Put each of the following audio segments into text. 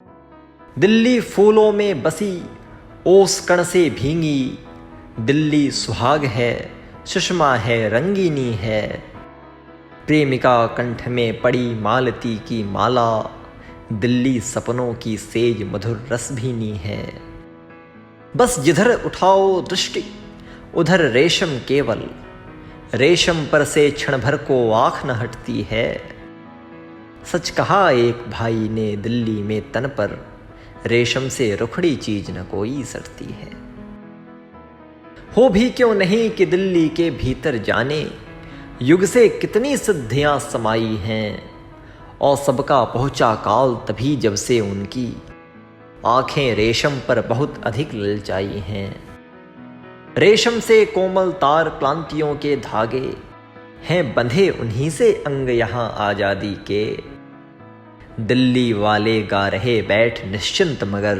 दिल्ली फूलों में बसी ओस कण से भींगी, दिल्ली सुहाग है, सुषमा है, रंगीनी है। प्रेमिका कंठ में पड़ी मालती की माला, दिल्ली सपनों की सेज मधुर रस भीनी है। बस जिधर उठाओ दृष्टि उधर रेशम केवल, रेशम पर से क्षण भर को आँख न हटती है। सच कहा एक भाई ने दिल्ली में तन पर, रेशम से रुखड़ी चीज न कोई सटती है। हो भी क्यों नहीं कि दिल्ली के भीतर जाने, युग से कितनी सिद्धियां समाई हैं। और सबका पहुंचा काल तभी जब से उनकी आंखें रेशम पर बहुत अधिक ललचाई हैं। रेशम से कोमल तार क्लांतियों के धागे हैं बंधे, उन्हीं से अंग यहां आजादी के। दिल्ली वाले गा रहे बैठ निश्चिंत मगर,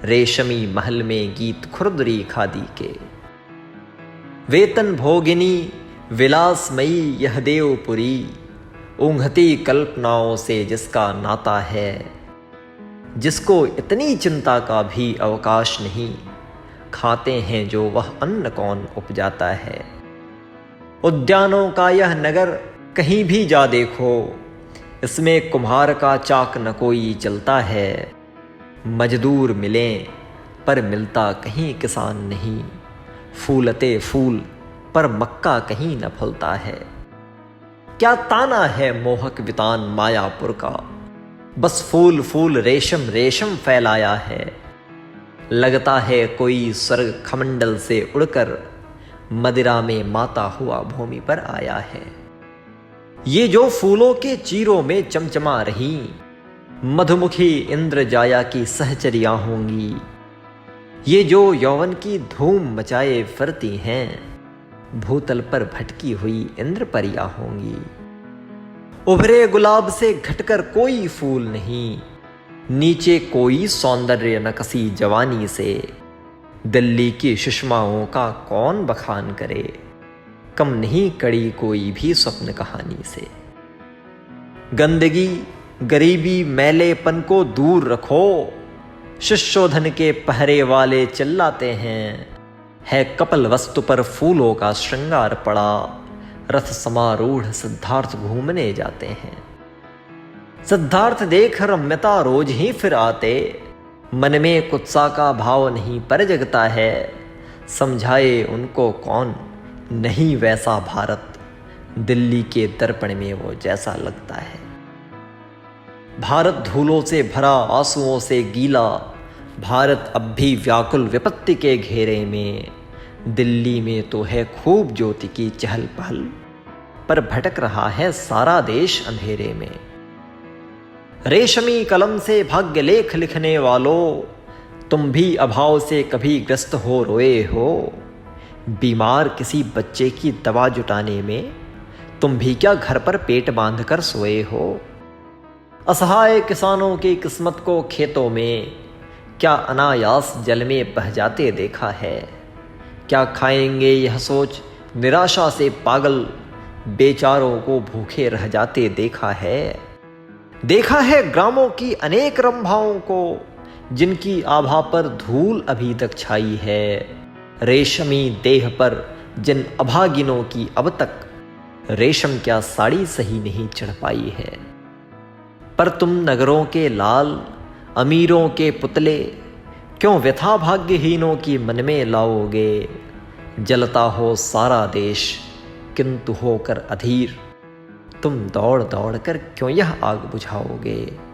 रेशमी महल में गीत खुरदरी खादी के। वेतन भोगिनी विलासमयी यह देवपुरी, ऊंघती कल्पनाओं से जिसका नाता है। जिसको इतनी चिंता का भी अवकाश नहीं, खाते हैं जो वह अन्न कौन उपजाता है। उद्यानों का यह नगर कहीं भी जा देखो, इसमें कुम्हार का चाक न कोई चलता है। मजदूर मिलें पर मिलता कहीं किसान नहीं, फूलते फूल पर मक्का कहीं न फलता है। क्या ताना है मोहक वितान मायापुर का, बस फूल फूल रेशम रेशम फैलाया है। लगता है कोई स्वर्ग खमंडल से उड़कर, मदिरा में माता हुआ भूमि पर आया है। ये जो फूलों के चीरों में चमचमा रही, मधुमुखी इंद्र जाया की सहचरियां होंगी। ये जो यौवन की धूम मचाए फिरती हैं, भूतल पर भटकी हुई इंद्र परियां होंगी। उभरे गुलाब से घटकर कोई फूल नहीं, नीचे कोई सौंदर्य न कसी जवानी से। दिल्ली की सुषमाओं का कौन बखान करे, कम नहीं कड़ी कोई भी स्वप्न कहानी से। गंदगी गरीबी मैलेपन को दूर रखो, सुशोधन के पहरे वाले चिल्लाते हैं। है कपल वस्तु पर फूलों का श्रृंगार पड़ा, रथ समारूढ़ सिद्धार्थ घूमने जाते हैं। सिद्धार्थ देख रम्यता रोज ही फिर आते, मन में कुत्सा का भाव नहीं पर जगता है। समझाए उनको कौन नहीं वैसा भारत, दिल्ली के दर्पण में वो जैसा लगता है। भारत धूलों से भरा आंसुओं से गीला, भारत अब भी व्याकुल विपत्ति के घेरे में। दिल्ली में तो है खूब ज्योति की चहल पहल, पर भटक रहा है सारा देश अंधेरे में। रेशमी कलम से भाग्य लेख लिखने वालों, तुम भी अभाव से कभी ग्रस्त हो रोए हो। बीमार किसी बच्चे की दवा जुटाने में तुम भी क्या घर पर पेट बांध कर सोए हो। असहाय किसानों की किस्मत को खेतों में क्या अनायास जल में बह जाते देखा है। क्या खाएंगे यह सोच निराशा से पागल बेचारों को भूखे रह जाते देखा है। देखा है ग्रामों की अनेक रंभाओं को, जिनकी आभा पर धूल अभी तक छाई है। रेशमी देह पर जिन अभागिनों की अब तक रेशम क्या साड़ी सही नहीं चढ़ पाई है। पर तुम नगरों के लाल अमीरों के पुतले क्यों व्यथा भाग्यहीनों की मन में लाओगे। जलता हो सारा देश किंतु होकर अधीर, तुम दौड़ दौड़ कर क्यों यह आग बुझाओगे।